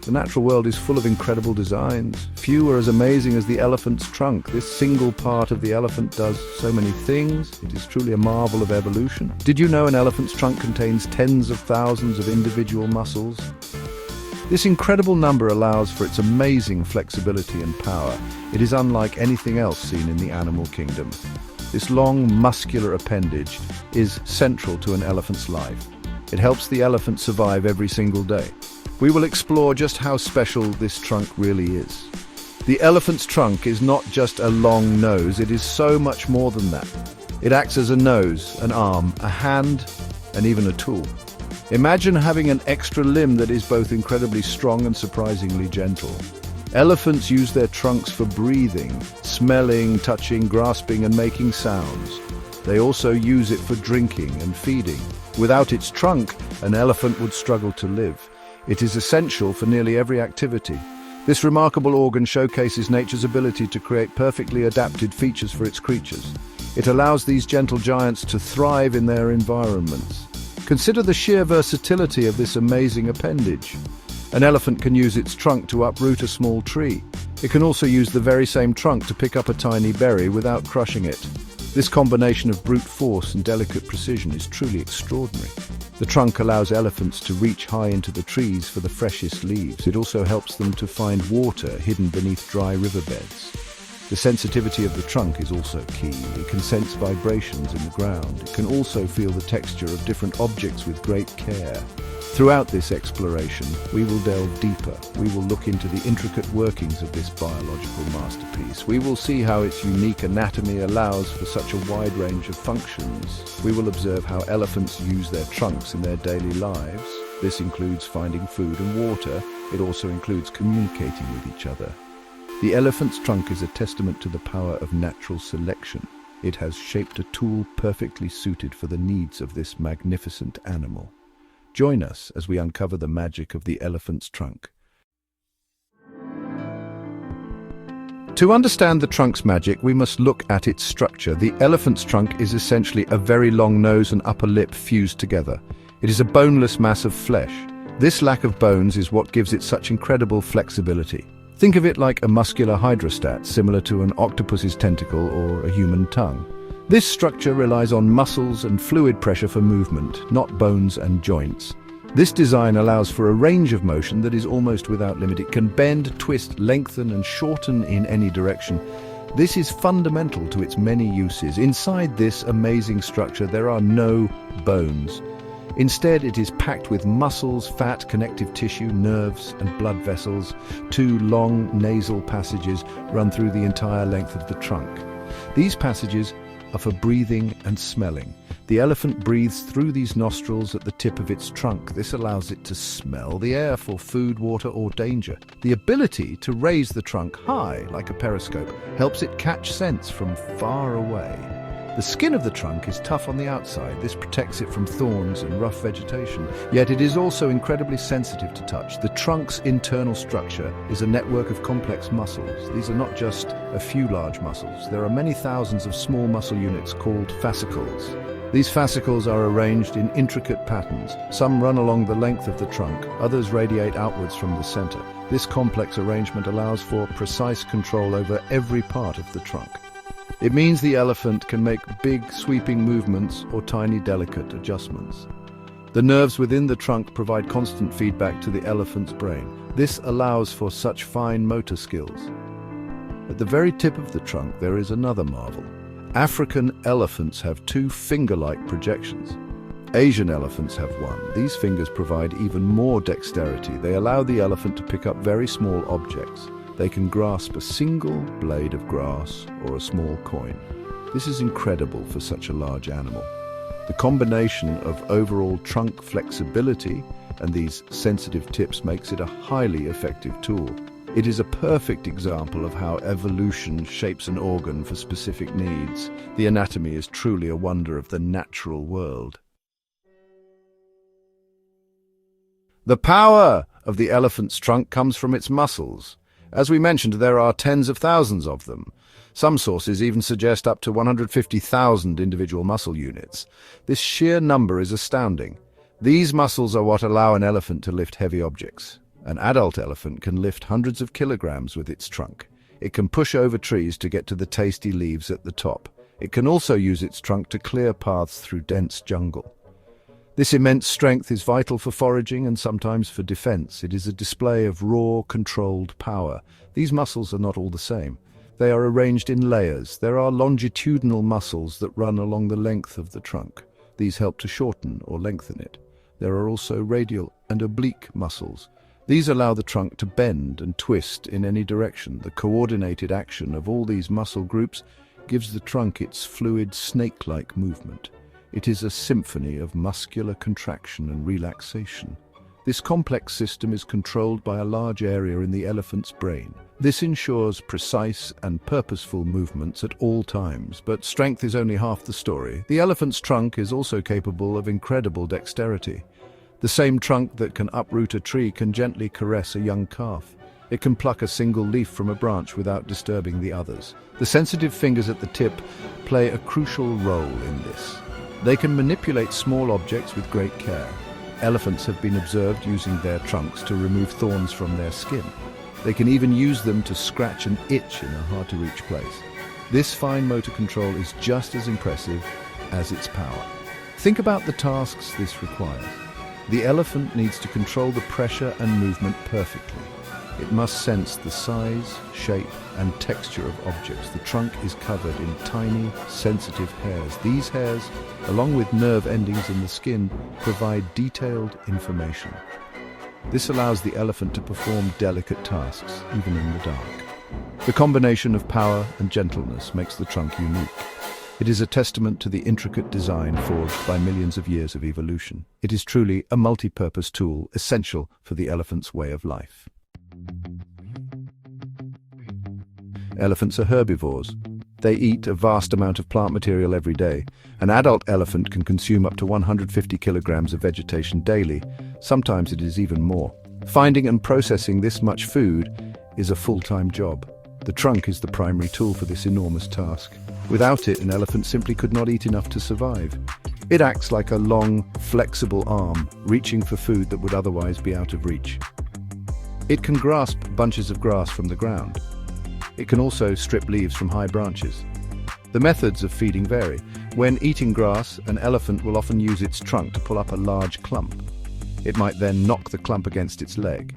The natural world is full of incredible designs. Few are as amazing as the elephant's trunk. This single part of the elephant does so many things. It is truly a marvel of evolution. Did you know an elephant's trunk contains tens of thousands of individual muscles? This incredible number allows for its amazing flexibility and power. It is unlike anything else seen in the animal kingdom. This long, muscular appendage is central to an elephant's life. It helps the elephant survive every single day. We will explore just how special this trunk really is. The elephant's trunk is not just a long nose, it is so much more than that. It acts as a nose, an arm, a hand, and even a tool. Imagine having an extra limb that is both incredibly strong and surprisingly gentle. Elephants use their trunks for breathing, smelling, touching, grasping, and making sounds. They also use it for drinking and feeding. Without its trunk, an elephant would struggle to live. It is essential for nearly every activity. This remarkable organ showcases nature's ability to create perfectly adapted features for its creatures. It allows these gentle giants to thrive in their environments. Consider the sheer versatility of this amazing appendage. An elephant can use its trunk to uproot a small tree. It can also use the very same trunk to pick up a tiny berry without crushing it. This combination of brute force and delicate precision is truly extraordinary. The trunk allows elephants to reach high into the trees for the freshest leaves. It also helps them to find water hidden beneath dry riverbeds. The sensitivity of the trunk is also key. It can sense vibrations in the ground. It can also feel the texture of different objects with great care. Throughout this exploration, we will delve deeper. We will look into the intricate workings of this biological masterpiece. We will see how its unique anatomy allows for such a wide range of functions. We will observe how elephants use their trunks in their daily lives. This includes finding food and water. It also includes communicating with each other. The elephant's trunk is a testament to the power of natural selection. It has shaped a tool perfectly suited for the needs of this magnificent animal. Join us as we uncover the magic of the elephant's trunk. To understand the trunk's magic, we must look at its structure. The elephant's trunk is essentially a very long nose and upper lip fused together. It is a boneless mass of flesh. This lack of bones is what gives it such incredible flexibility. Think of it like a muscular hydrostat, similar to an octopus's tentacle or a human tongue. This structure relies on muscles and fluid pressure for movement, not bones and joints. This design allows for a range of motion that is almost without limit. It can bend, twist, lengthen, and shorten in any direction. This is fundamental to its many uses. Inside this amazing structure, there are no bones. Instead, it is packed with muscles, fat, connective tissue, nerves, and blood vessels. Two long nasal passages run through the entire length of the trunk. These passages are for breathing and smelling. The elephant breathes through these nostrils at the tip of its trunk. This allows it to smell the air for food, water, or danger. The ability to raise the trunk high, like a periscope, helps it catch scents from far away. The skin of the trunk is tough on the outside. This protects it from thorns and rough vegetation. Yet it is also incredibly sensitive to touch. The trunk's internal structure is a network of complex muscles. These are not just a few large muscles. There are many thousands of small muscle units called fascicles. These fascicles are arranged in intricate patterns. Some run along the length of the trunk, others radiate outwards from the center. This complex arrangement allows for precise control over every part of the trunk. It means the elephant can make big, sweeping movements or tiny, delicate adjustments. The nerves within the trunk provide constant feedback to the elephant's brain. This allows for such fine motor skills. At the very tip of the trunk, there is another marvel. African elephants have two finger-like projections. Asian elephants have one. These fingers provide even more dexterity. They allow the elephant to pick up very small objects. They can grasp a single blade of grass or a small coin. This is incredible for such a large animal. The combination of overall trunk flexibility and these sensitive tips makes it a highly effective tool. It is a perfect example of how evolution shapes an organ for specific needs. The anatomy is truly a wonder of the natural world. The power of the elephant's trunk comes from its muscles. As we mentioned, there are tens of thousands of them. Some sources even suggest up to 150,000 individual muscle units. This sheer number is astounding. These muscles are what allow an elephant to lift heavy objects. An adult elephant can lift hundreds of kilograms with its trunk. It can push over trees to get to the tasty leaves at the top. It can also use its trunk to clear paths through dense jungle. This immense strength is vital for foraging and sometimes for defense. It is a display of raw, controlled power. These muscles are not all the same. They are arranged in layers. There are longitudinal muscles that run along the length of the trunk. These help to shorten or lengthen it. There are also radial and oblique muscles. These allow the trunk to bend and twist in any direction. The coordinated action of all these muscle groups gives the trunk its fluid, snake-like movement. It is a symphony of muscular contraction and relaxation. This complex system is controlled by a large area in the elephant's brain. This ensures precise and purposeful movements at all times, but strength is only half the story. The elephant's trunk is also capable of incredible dexterity. The same trunk that can uproot a tree can gently caress a young calf. It can pluck a single leaf from a branch without disturbing the others. The sensitive fingers at the tip play a crucial role in this. They can manipulate small objects with great care. Elephants have been observed using their trunks to remove thorns from their skin. They can even use them to scratch and itch in a hard-to-reach place. This fine motor control is just as impressive as its power. Think about the tasks this requires. The elephant needs to control the pressure and movement perfectly. It must sense the size, shape, and texture of objects. The trunk is covered in tiny, sensitive hairs. These hairs, along with nerve endings in the skin, provide detailed information. This allows the elephant to perform delicate tasks, even in the dark. The combination of power and gentleness makes the trunk unique. It is a testament to the intricate design forged by millions of years of evolution. It is truly a multi-purpose tool, essential for the elephant's way of life. Elephants are herbivores. They eat a vast amount of plant material every day. An adult elephant can consume up to 150 kilograms of vegetation daily. Sometimes it is even more. Finding and processing this much food is a full-time job. The trunk is the primary tool for this enormous task. Without it, an elephant simply could not eat enough to survive. It acts like a long, flexible arm, reaching for food that would otherwise be out of reach. It can grasp bunches of grass from the ground. It can also strip leaves from high branches. The methods of feeding vary. When eating grass, an elephant will often use its trunk to pull up a large clump. It might then knock the clump against its leg.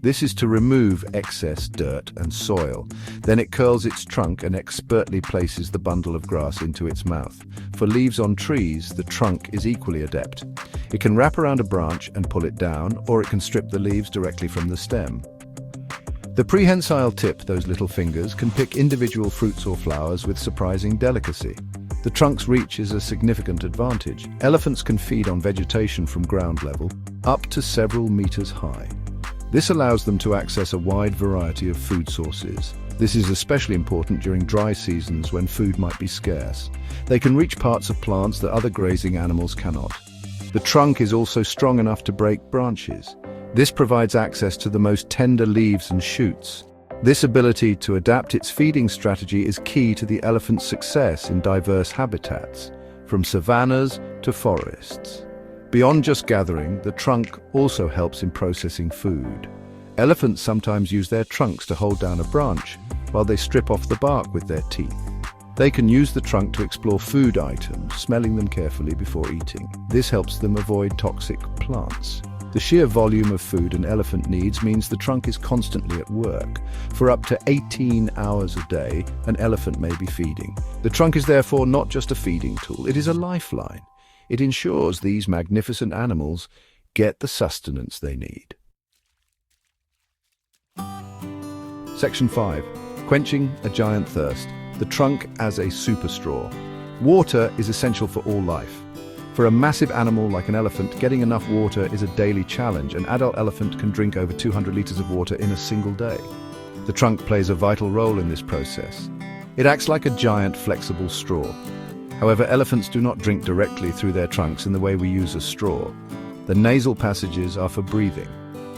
This is to remove excess dirt and soil. Then it curls its trunk and expertly places the bundle of grass into its mouth. For leaves on trees, the trunk is equally adept. It can wrap around a branch and pull it down, or it can strip the leaves directly from the stem. The prehensile tip, those little fingers, can pick individual fruits or flowers with surprising delicacy. The trunk's reach is a significant advantage. Elephants can feed on vegetation from ground level, up to several meters high. This allows them to access a wide variety of food sources. This is especially important during dry seasons when food might be scarce. They can reach parts of plants that other grazing animals cannot. The trunk is also strong enough to break branches. This provides access to the most tender leaves and shoots. This ability to adapt its feeding strategy is key to the elephant's success in diverse habitats, from savannas to forests. Beyond just gathering, the trunk also helps in processing food. Elephants sometimes use their trunks to hold down a branch, while they strip off the bark with their teeth. They can use the trunk to explore food items, smelling them carefully before eating. This helps them avoid toxic plants. The sheer volume of food an elephant needs means the trunk is constantly at work. For up to 18 hours a day, an elephant may be feeding. The trunk is therefore not just a feeding tool, it is a lifeline. It ensures these magnificent animals get the sustenance they need. Section 5. Quenching a giant thirst. The trunk as a super straw. Water is essential for all life. For a massive animal like an elephant, getting enough water is a daily challenge. An adult elephant can drink over 200 liters of water in a single day. The trunk plays a vital role in this process. It acts like a giant flexible straw. However, elephants do not drink directly through their trunks in the way we use a straw. The nasal passages are for breathing.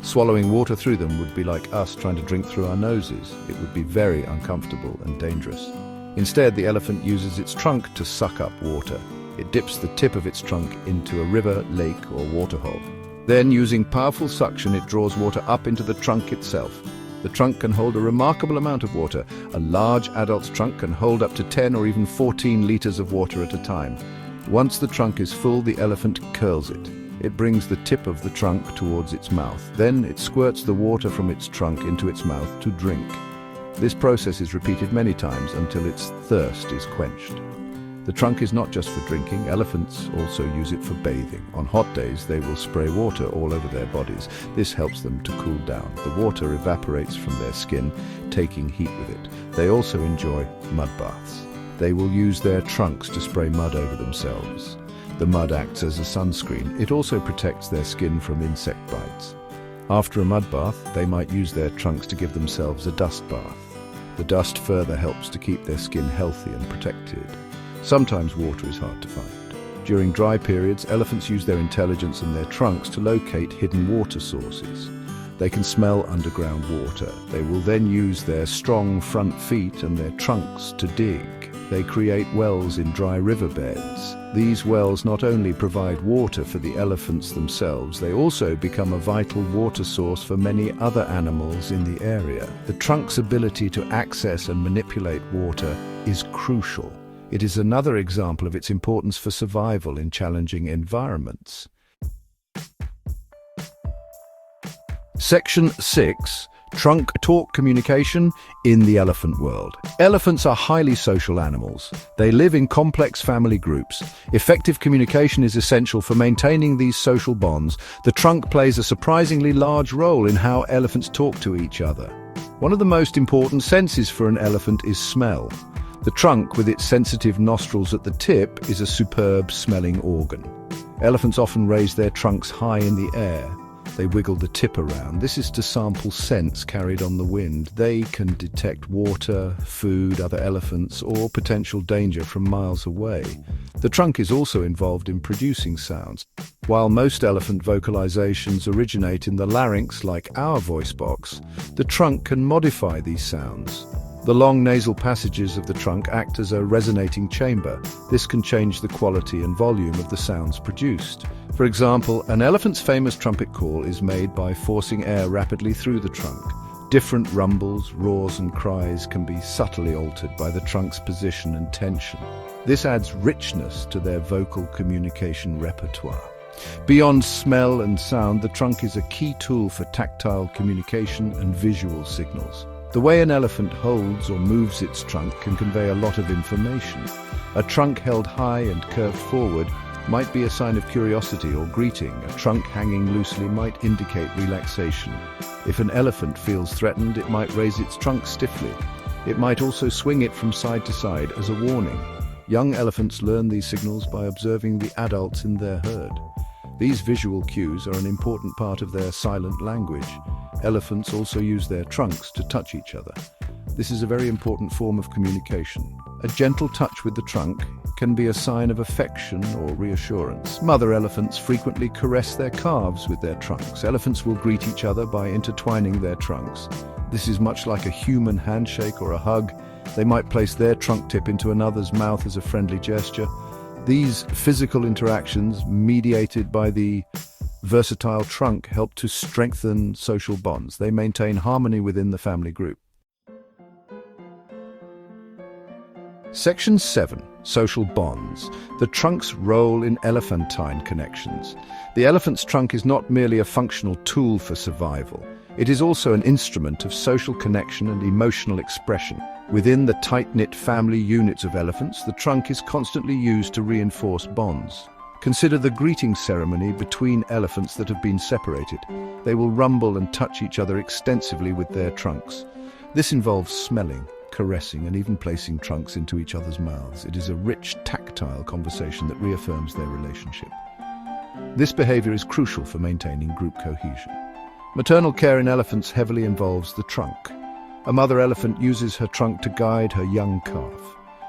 Swallowing water through them would be like us trying to drink through our noses. It would be very uncomfortable and dangerous. Instead, the elephant uses its trunk to suck up water. It dips the tip of its trunk into a river, lake, or waterhole. Then, using powerful suction, it draws water up into the trunk itself. The trunk can hold a remarkable amount of water. A large adult's trunk can hold up to 10 or even 14 liters of water at a time. Once the trunk is full, the elephant curls it. It brings the tip of the trunk towards its mouth. Then it squirts the water from its trunk into its mouth to drink. This process is repeated many times until its thirst is quenched. The trunk is not just for drinking. Elephants also use it for bathing. On hot days, they will spray water all over their bodies. This helps them to cool down. The water evaporates from their skin, taking heat with it. They also enjoy mud baths. They will use their trunks to spray mud over themselves. The mud acts as a sunscreen. It also protects their skin from insect bites. After a mud bath, they might use their trunks to give themselves a dust bath. The dust further helps to keep their skin healthy and protected. Sometimes water is hard to find. During dry periods, elephants use their intelligence and their trunks to locate hidden water sources. They can smell underground water. They will then use their strong front feet and their trunks to dig. They create wells in dry riverbeds. These wells not only provide water for the elephants themselves, they also become a vital water source for many other animals in the area. The trunk's ability to access and manipulate water is crucial. It is another example of its importance for survival in challenging environments. Section 6. Trunk-talk communication in the elephant world. Elephants are highly social animals. They live in complex family groups. Effective communication is essential for maintaining these social bonds. The trunk plays a surprisingly large role in how elephants talk to each other. One of the most important senses for an elephant is smell. The trunk, with its sensitive nostrils at the tip, is a superb smelling organ. Elephants often raise their trunks high in the air. They wiggle the tip around. This is to sample scents carried on the wind. They can detect water, food, other elephants, or potential danger from miles away. The trunk is also involved in producing sounds. While most elephant vocalizations originate in the larynx, like our voice box, the trunk can modify these sounds. The long nasal passages of the trunk act as a resonating chamber. This can change the quality and volume of the sounds produced. For example, an elephant's famous trumpet call is made by forcing air rapidly through the trunk. Different rumbles, roars, and cries can be subtly altered by the trunk's position and tension. This adds richness to their vocal communication repertoire. Beyond smell and sound, the trunk is a key tool for tactile communication and visual signals. The way an elephant holds or moves its trunk can convey a lot of information. A trunk held high and curved forward might be a sign of curiosity or greeting. A trunk hanging loosely might indicate relaxation. If an elephant feels threatened, it might raise its trunk stiffly. It might also swing it from side to side as a warning. Young elephants learn these signals by observing the adults in their herd. These visual cues are an important part of their silent language. Elephants also use their trunks to touch each other. This is a very important form of communication. A gentle touch with the trunk can be a sign of affection or reassurance. Mother elephants frequently caress their calves with their trunks. Elephants will greet each other by intertwining their trunks. This is much like a human handshake or a hug. They might place their trunk tip into another's mouth as a friendly gesture. These physical interactions, mediated by the versatile trunk, help to strengthen social bonds. They maintain harmony within the family group. Section 7. Social bonds. The trunk's role in elephantine connections. The elephant's trunk is not merely a functional tool for survival. It is also an instrument of social connection and emotional expression. Within the tight-knit family units of elephants, the trunk is constantly used to reinforce bonds. Consider the greeting ceremony between elephants that have been separated. They will rumble and touch each other extensively with their trunks. This involves smelling, caressing, and even placing trunks into each other's mouths. It is a rich, tactile conversation that reaffirms their relationship. This behavior is crucial for maintaining group cohesion. Maternal care in elephants heavily involves the trunk. A mother elephant uses her trunk to guide her young calf.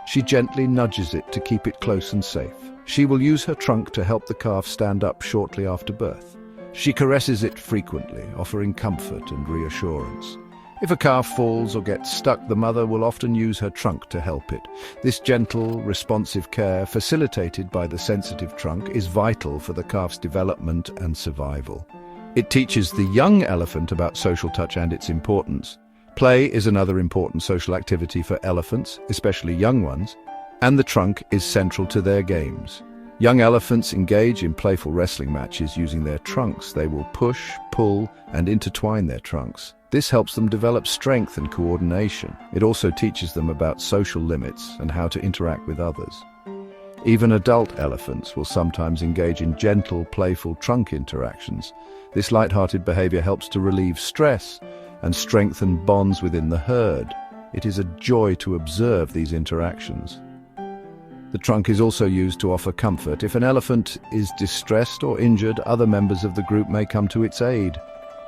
She gently nudges it to keep it close and safe. She will use her trunk to help the calf stand up shortly after birth. She caresses it frequently, offering comfort and reassurance. If a calf falls or gets stuck, the mother will often use her trunk to help it. This gentle, responsive care, facilitated by the sensitive trunk, is vital for the calf's development and survival. It teaches the young elephant about social touch and its importance. Play is another important social activity for elephants, especially young ones, and the trunk is central to their games. Young elephants engage in playful wrestling matches using their trunks. They will push, pull, and intertwine their trunks. This helps them develop strength and coordination. It also teaches them about social limits and how to interact with others. Even adult elephants will sometimes engage in gentle, playful trunk interactions. This light-hearted behavior helps to relieve stress and strengthen bonds within the herd. It is a joy to observe these interactions. The trunk is also used to offer comfort. If an elephant is distressed or injured, other members of the group may come to its aid.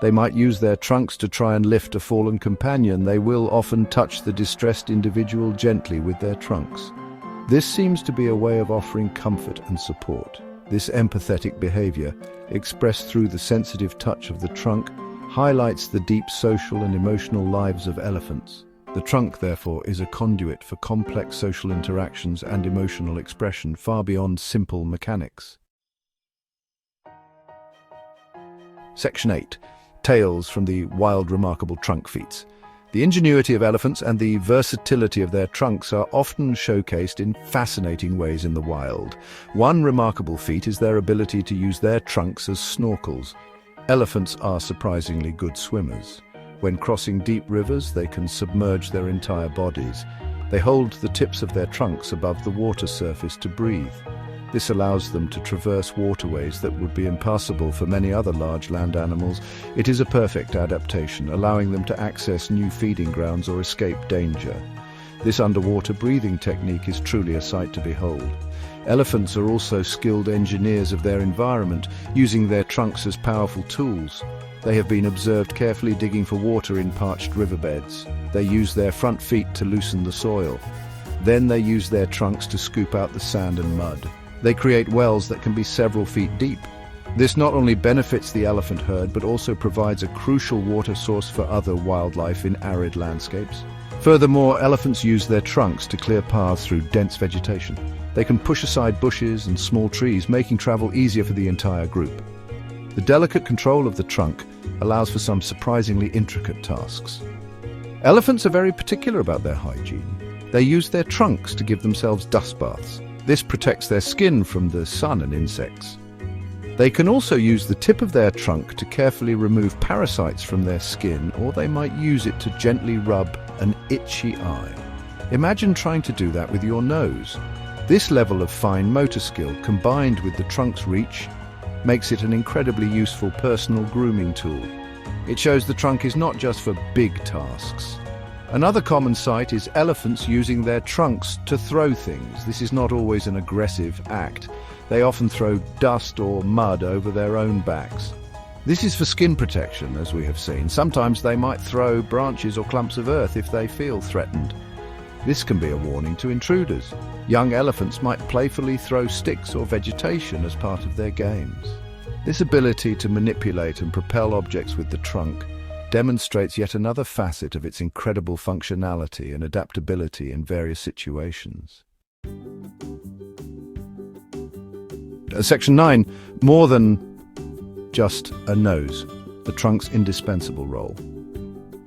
They might use their trunks to try and lift a fallen companion. They will often touch the distressed individual gently with their trunks. This seems to be a way of offering comfort and support. This empathetic behavior, expressed through the sensitive touch of the trunk, highlights the deep social and emotional lives of elephants. The trunk, therefore, is a conduit for complex social interactions and emotional expression far beyond simple mechanics. Section 8. Tales from the wild, remarkable trunk feats. The ingenuity of elephants and the versatility of their trunks are often showcased in fascinating ways in the wild. One remarkable feat is their ability to use their trunks as snorkels. Elephants are surprisingly good swimmers. When crossing deep rivers, they can submerge their entire bodies. They hold the tips of their trunks above the water surface to breathe. This allows them to traverse waterways that would be impassable for many other large land animals. It is a perfect adaptation, allowing them to access new feeding grounds or escape danger. This underwater breathing technique is truly a sight to behold. Elephants are also skilled engineers of their environment, using their trunks as powerful tools. They have been observed carefully digging for water in parched riverbeds. They use their front feet to loosen the soil. Then they use their trunks to scoop out the sand and mud. They create wells that can be several feet deep. This not only benefits the elephant herd, but also provides a crucial water source for other wildlife in arid landscapes. Furthermore, elephants use their trunks to clear paths through dense vegetation. They can push aside bushes and small trees, making travel easier for the entire group. The delicate control of the trunk allows for some surprisingly intricate tasks. Elephants are very particular about their hygiene. They use their trunks to give themselves dust baths. This protects their skin from the sun and insects. They can also use the tip of their trunk to carefully remove parasites from their skin, or they might use it to gently rub an itchy eye. Imagine trying to do that with your nose. This level of fine motor skill, combined with the trunk's reach, makes it an incredibly useful personal grooming tool. It shows the trunk is not just for big tasks. Another common sight is elephants using their trunks to throw things. This is not always an aggressive act. They often throw dust or mud over their own backs. This is for skin protection, as we have seen. Sometimes they might throw branches or clumps of earth if they feel threatened. This can be a warning to intruders. Young elephants might playfully throw sticks or vegetation as part of their games. This ability to manipulate and propel objects with the trunk demonstrates yet another facet of its incredible functionality and adaptability in various situations. Section 9. More than just a nose. The trunk's indispensable role.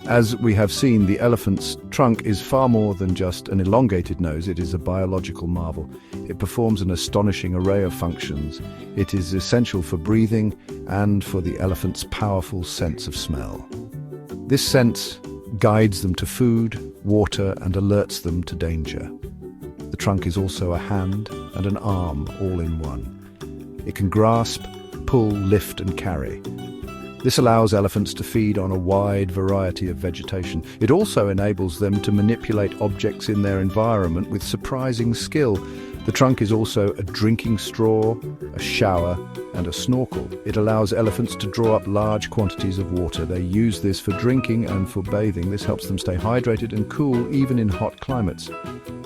As we have seen, the elephant's trunk is far more than just an elongated nose. It is a biological marvel. It performs an astonishing array of functions. It is essential for breathing and for the elephant's powerful sense of smell. This sense guides them to food, water, and alerts them to danger. The trunk is also a hand and an arm all in one. It can grasp, pull, lift, and carry. This allows elephants to feed on a wide variety of vegetation. It also enables them to manipulate objects in their environment with surprising skill. The trunk is also a drinking straw, a shower, and a snorkel. It allows elephants to draw up large quantities of water. They use this for drinking and for bathing. This helps them stay hydrated and cool even in hot climates.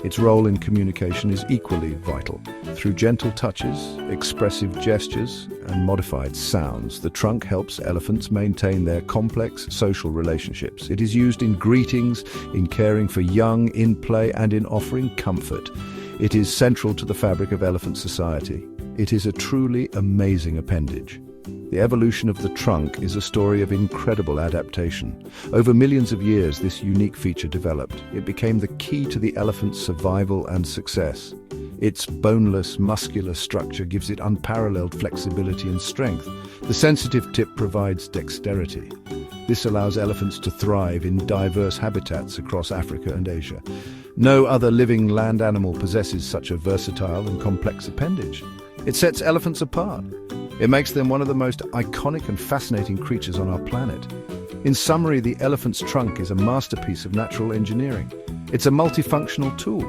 Its role in communication is equally vital. Through gentle touches, expressive gestures, and modified sounds, the trunk helps elephants maintain their complex social relationships. It is used in greetings, in caring for young, in play, and in offering comfort. It is central to the fabric of elephant society. It is a truly amazing appendage. The evolution of the trunk is a story of incredible adaptation. Over millions of years, this unique feature developed. It became the key to the elephant's survival and success. Its boneless, muscular structure gives it unparalleled flexibility and strength. The sensitive tip provides dexterity. This allows elephants to thrive in diverse habitats across Africa and Asia. No other living land animal possesses such a versatile and complex appendage. It sets elephants apart. It makes them one of the most iconic and fascinating creatures on our planet. In summary, the elephant's trunk is a masterpiece of natural engineering. It's a multifunctional tool.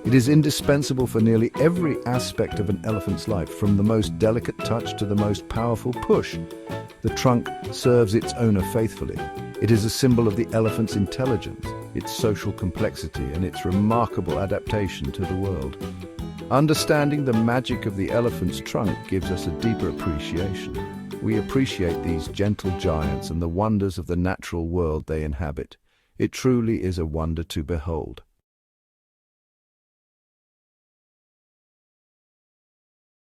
It is indispensable for nearly every aspect of an elephant's life, from the most delicate touch to the most powerful push. The trunk serves its owner faithfully. It is a symbol of the elephant's intelligence, its social complexity, and its remarkable adaptation to the world. Understanding the magic of the elephant's trunk gives us a deeper appreciation. We appreciate these gentle giants and the wonders of the natural world they inhabit. It truly is a wonder to behold.